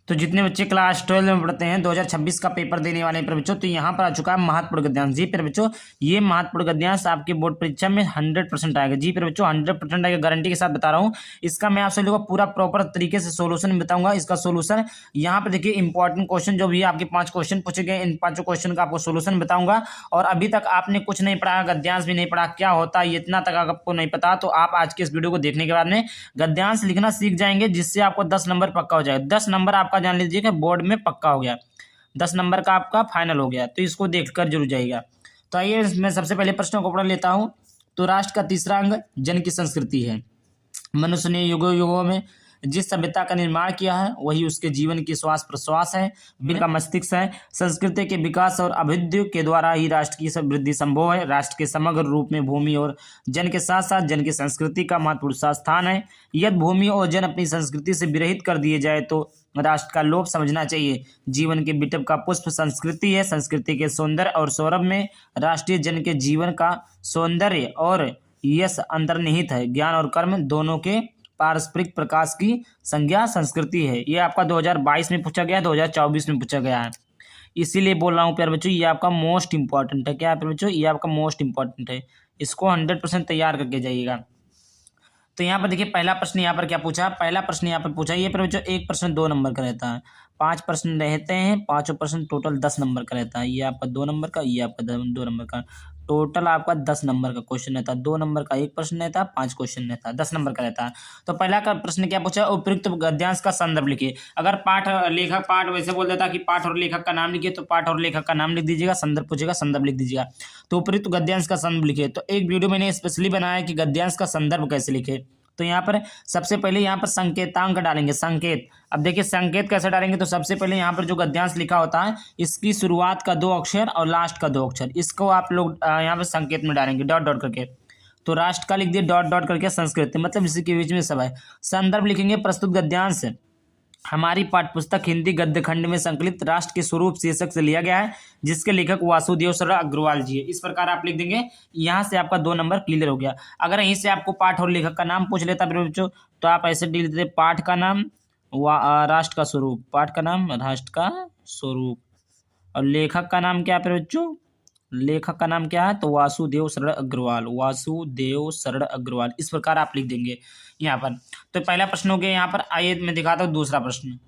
तो जितने बच्चे क्लास 12 में पढ़ते हैं 2026 का पेपर देने वाले हैं बच्चों, तो यहाँ पर आ चुका है महत्वपूर्ण गद्यांश। जी प्यारे बच्चों, ये महत्वपूर्ण गद्यांश आपके बोर्ड परीक्षा में 100% आएगा। जी प्यारे बच्चों, 100% आएगा, गारंटी के साथ बता रहा हूँ। इसका मैं आपसे लोगों पूरा प्रॉपर तरीके से सोल्यूशन बताऊंगा। इसका सोल्यूशन यहाँ पर देखिए, इंपॉर्टेंट क्वेश्चन जो भी आपके 5 क्वेश्चन पूछे गए, इन 5 क्वेश्चन का आपको सोल्यूशन बताऊंगा। और अभी तक आपने कुछ नहीं पढ़ा, गद्यांश भी नहीं पढ़ा, क्या होता है इतना तक आपको नहीं पता, तो आप आज के इस वीडियो को देखने के बाद में गद्यांश लिखना सीख जाएंगे, जिससे आपको 10 नंबर पक्का हो जाएगा। 10 नंबर आपका जान लीजिए बोर्ड में पक्का हो गया, 10 नंबर का आपका फाइनल हो गया। तो इसको देखकर जरूर जाइएगा। तो आइए मैं सबसे पहले प्रश्नों को पढ़ लेता हूं। तो राष्ट्र का तीसरा अंग जन की संस्कृति है। मनुष्य ने युगों युगों में जिस सभ्यता का निर्माण किया है वही उसके जीवन की श्वास प्रश्वास है, बिल का मस्तिष्क है। संस्कृति के विकास और अभिवृद्धि के द्वारा ही राष्ट्र की वृद्धि संभव है। राष्ट्र के समग्र रूप में भूमि और जन के साथ साथ जन की संस्कृति का महत्वपूर्ण स्थान है। यदि भूमि और जन अपनी संस्कृति से विरहित कर दिए जाए तो राष्ट्र का लोभ समझना चाहिए। जीवन के बिटव का पुष्प संस्कृति है। संस्कृति के सौंदर्य और सौरभ में राष्ट्रीय जन के जीवन का सौंदर्य और यश अंतर्निहित है। ज्ञान और कर्म दोनों के पारस्परिक प्रकाश की संज्ञा संस्कृति है। ये आपका 2022 में पूछा गया है, 2024 में पूछा गया है, इसीलिए बोल रहा हूँ प्यारे बच्चों, ये आपका मोस्ट इंपॉर्टेंट है। क्या है प्यारे बच्चों, ये आपका मोस्ट इंपॉर्टेंट है। इसको 100% तैयार करके जाइएगा। तो यहाँ पर देखिए, पहला प्रश्न यहाँ पर क्या पूछा, पहला प्रश्न यहाँ पर पूछा, ये प्यारे बच्चों एक प्रश्न 2 नंबर का रहता है, 5 प्रश्न रहते हैं, 5 प्रश्न टोटल 10 नंबर का रहता है। ये आपका 2 नंबर का, ये आपका 2 नंबर का, टोटल आपका 10 नंबर का क्वेश्चन रहता है। 2 नंबर का 1 प्रश्न रहता है, 5 क्वेश्चन रहता है, 10 नंबर का रहता है। तो पहला का प्रश्न क्या पूछा, उपयुक्त गद्यांश का संदर्भ लिखिए। अगर पाठ लेखक पाठ वैसे बोल देता कि पाठ और लेखक का नाम लिखिए, तो पाठ और लेखक का नाम लिख दीजिएगा, संदर्भ पूछेगा संदर्भ लिख दीजिएगा। तो उपयुक्त गद्यांश का संदर्भ लिखिए। तो एक वीडियो मैंने स्पेशली बनाया कि गद्यांश का संदर्भ कैसे लिखे। तो यहाँ पर सबसे पहले यहाँ पर संकेतांक डालेंगे, संकेत। अब देखिए संकेत कैसे डालेंगे, तो सबसे पहले यहाँ पर जो गद्यांश लिखा होता है, इसकी शुरुआत का 2 अक्षर और लास्ट का 2 अक्षर, इसको आप लोग यहाँ पर संकेत में डालेंगे डॉट डॉट करके। तो राष्ट्र का लिख दिए डॉट डॉट करके, संस्कृत मतलब इसी के बीच में सब है। संदर्भ लिखेंगे, प्रस्तुत गद्यांश हमारी पाठ्यपुस्तक हिंदी गद्य खंड में संकलित राष्ट्र के स्वरूप शीर्षक से लिया गया है, जिसके लेखक वासुदेव शरण अग्रवाल जी है। इस प्रकार आप लिख देंगे। यहाँ से आपका 2 नंबर क्लियर हो गया। अगर यहीं से आपको पाठ और लेखक का नाम पूछ लेता बच्चों, तो आप ऐसे लिख देते, पाठ का नाम राष्ट्र का स्वरूप, पाठ का नाम राष्ट्र का स्वरूप, और लेखक का नाम क्या है बच्चों, लेखक का नाम क्या है, तो वासुदेव शरण अग्रवाल, वासुदेव शरण अग्रवाल। इस प्रकार आप लिख देंगे यहाँ पर। तो पहला प्रश्न हो गया। यहाँ पर आइए मैं दिखाता हूँ दूसरा प्रश्न।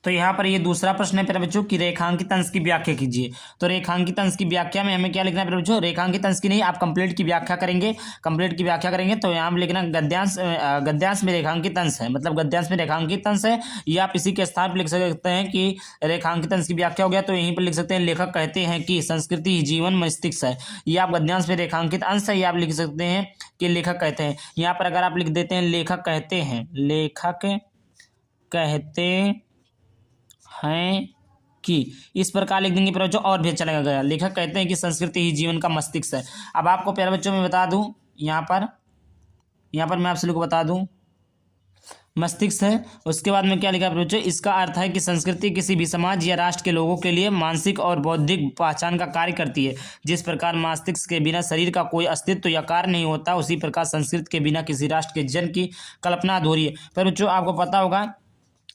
तो यहाँ पर ये दूसरा प्रश्न है प्यारे बच्चों कि रेखांकित अंश की व्याख्या कीजिए। तो रेखांकित अंश की व्याख्या में हमें क्या लिखना है प्यारे बच्चों, रेखांकित अंश की नहीं, आप कंप्लीट की व्याख्या करेंगे, कंप्लीट की व्याख्या करेंगे। तो यहाँ पर लिखना गद्यांश, गद्यांश में रेखांकित अंश है, मतलब गद्यांश में रेखांकित अंश है। या आप इसी के स्थान पर लिख सकते हैं कि रेखांकित अंश की व्याख्या हो गया, तो यहीं पर लिख सकते हैं लेखक कहते हैं कि संस्कृति ही जीवन मस्तिष्क है। ये आप गद्यांश में रेखांकित अंश है, ये आप लिख सकते हैं कि लेखक कहते हैं। यहाँ पर अगर आप लिख देते हैं लेखक कहते हैं, लेखक कहते हैं कि, इस प्रकार लिख देंगे प्यारे बच्चों, और भी अच्छा लगेगा। लेखक कहते हैं कि संस्कृति ही जीवन का मस्तिष्क है। अब आपको प्यारे बच्चों मैं बता दूं, यहाँ पर मैं आप लोगों को बता दूं मस्तिष्क है। उसके बाद में क्या लिखा प्यारे बच्चों, इसका अर्थ है कि संस्कृति किसी भी समाज या राष्ट्र के लोगों के लिए मानसिक और बौद्धिक पहचान का कार्य करती है। जिस प्रकार मस्तिष्क के बिना शरीर का कोई अस्तित्व या कार्य नहीं होता, उसी प्रकार संस्कृति के बिना किसी राष्ट्र के जन की कल्पना अधूरी है। प्यारे बच्चों आपको पता होगा,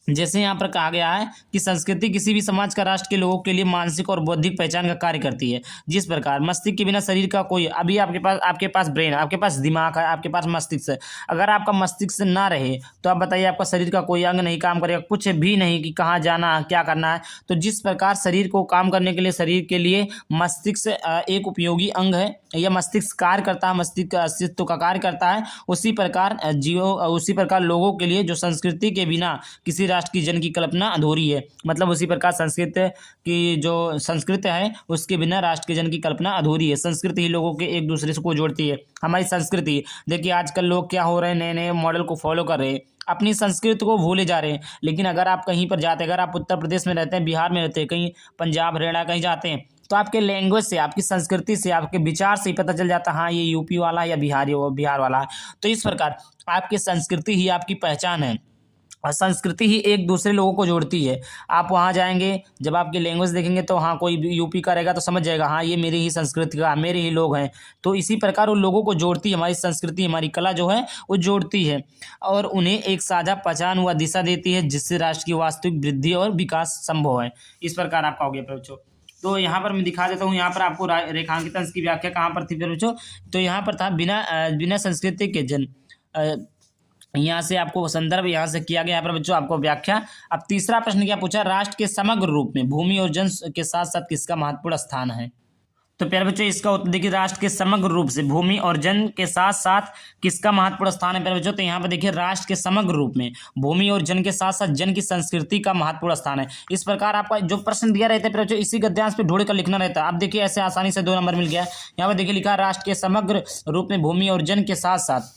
जैसे यहाँ पर कहा गया है कि संस्कृति किसी भी समाज का राष्ट्र के लोगों के लिए मानसिक और बौद्धिक पहचान का कार्य करती है। जिस प्रकार मस्तिष्क के बिना शरीर का कोई, अभी आपके पास ब्रेन है, आपके पास दिमाग है, आपके पास मस्तिष्क है। अगर आपका मस्तिष्क ना रहे तो आप बताइए, आपका शरीर का कोई अंग नहीं काम करेगा, कुछ भी नहीं कि कहाँ जाना है, क्या करना है। तो जिस प्रकार शरीर को काम करने के लिए, शरीर के लिए मस्तिष्क एक उपयोगी अंग है, या मस्तिष्क कार्य करता है, मस्तिष्क का अस्तित्व का कार्य करता है, उसी प्रकार लोगों के लिए जो संस्कृति के बिना किसी राष्ट्र की जन की कल्पना अधूरी है। मतलब उसी प्रकार संस्कृति की जो संस्कृति है, उसके बिना राष्ट्र के जन की कल्पना अधूरी है। संस्कृति ही लोगों के एक दूसरे को जोड़ती है। हमारी संस्कृति देखिए, आजकल लोग क्या हो रहे हैं, नए नए मॉडल को फॉलो कर रहे हैं, अपनी संस्कृति को भूले जा रहे हैं। लेकिन अगर आप कहीं पर जाते हैं, अगर आप उत्तर प्रदेश में रहते हैं, बिहार में रहते हैं, कहीं पंजाब हरियाणा कहीं जाते हैं, तो आपके लैंग्वेज से, आपकी संस्कृति से, आपके विचार से ही पता चल जाता है, हाँ ये यूपी वाला या बिहार वाला है। तो इस प्रकार आपकी संस्कृति ही आपकी पहचान है। संस्कृति ही एक दूसरे लोगों को जोड़ती है। आप वहाँ जाएंगे, जब आपकी लैंग्वेज देखेंगे तो हाँ कोई भी यूपी का रहेगा तो समझ जाएगा हाँ ये मेरी ही संस्कृति का, मेरे ही लोग हैं। तो इसी प्रकार उन लोगों को जोड़ती है हमारी संस्कृति, हमारी कला जो है वो जोड़ती है और उन्हें एक साझा पहचान व दिशा देती है, जिससे राष्ट्र की वास्तविक वृद्धि और विकास संभव है। इस प्रकार आपका हो गया बच्चों। तो यहाँ पर मैं दिखा देता हूँ, यहाँ पर आपको रेखांकित अंश की व्याख्या कहाँ पर थी बच्चों, तो यहाँ पर था बिना संस्कृति के जन। यहाँ से आपको संदर्भ यहाँ से किया गया, यहाँ पर बच्चों आपको व्याख्या। अब तीसरा प्रश्न क्या पूछा, राष्ट्र के समग्र रूप में भूमि और जन के साथ साथ किसका महत्वपूर्ण स्थान है। तो प्यारे बच्चों इसका उत्तर देखिए, राष्ट्र के समग्र रूप से भूमि और जन के साथ साथ किसका महत्वपूर्ण स्थान है प्यारे बच्चों। तो यहाँ पर देखिए राष्ट्र के समग्र रूप में भूमि और जन के साथ साथ जन की संस्कृति का महत्वपूर्ण स्थान है। इस प्रकार आपका जो प्रश्न दिया रहता है प्यारे बच्चों, इसी गद्यांश पे ढूंढ कर लिखना रहता है। आप देखिए ऐसे आसानी से 2 नंबर मिल गया। यहाँ पर देखिए लिखा राष्ट्र के समग्र रूप में भूमि और जन के साथ साथ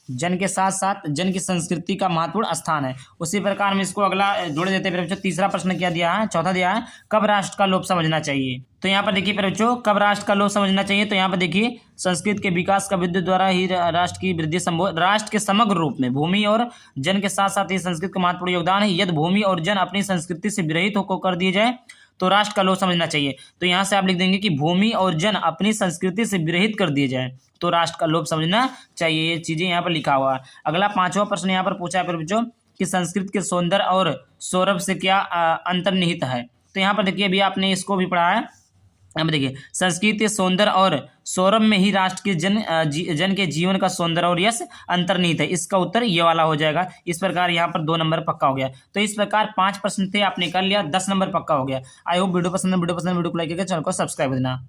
जन की संस्कृति का महत्वपूर्ण स्थान है। उसी प्रकार हम इसको अगला जोड़ देते हैं बच्चों। तीसरा प्रश्न क्या दिया है, चौथा दिया है, कब राष्ट्र का लोप समझना चाहिए। तो यहाँ पर देखिए बच्चों कब राष्ट्र का लोप समझना चाहिए। तो यहाँ पर देखिए संस्कृत के विकास का वृद्धि द्वारा ही राष्ट्र की वृद्धि संभव। राष्ट्र के समग्र रूप में भूमि और जन के साथ साथ ही संस्कृत का महत्वपूर्ण योगदान है। यदि भूमि और जन अपनी संस्कृति से विरहित होकर कर दिए जाए तो राष्ट्र का लोप समझना चाहिए। तो यहाँ से आप लिख देंगे कि भूमि और जन अपनी संस्कृति से विरहित कर दिए जाए तो राष्ट्र का लोप समझना चाहिए। ये चीजें यहाँ पर लिखा हुआ है। अगला 5वां प्रश्न यहाँ पर पूछा है बच्चों कि संस्कृत के सौंदर्य और सौरभ से क्या अंतर्निहित है। तो यहाँ पर देखिए अभी आपने इसको भी पढ़ा है। यहाँ पर देखिए संस्कृत के सौंदर्य और सौरभ में ही राष्ट्र के जन के जीवन का सौंदर्य और यश अंतर्निहित है। इसका उत्तर ये वाला हो जाएगा। इस प्रकार यहाँ पर 2 नंबर पक्का हो गया। तो इस प्रकार 5 प्रश्न थे, आपने कर लिया, 10 नंबर पक्का हो गया। आई होप वीडियो पसंद है, वीडियो को लाइक करके चैनल को सब्सक्राइब कर देना।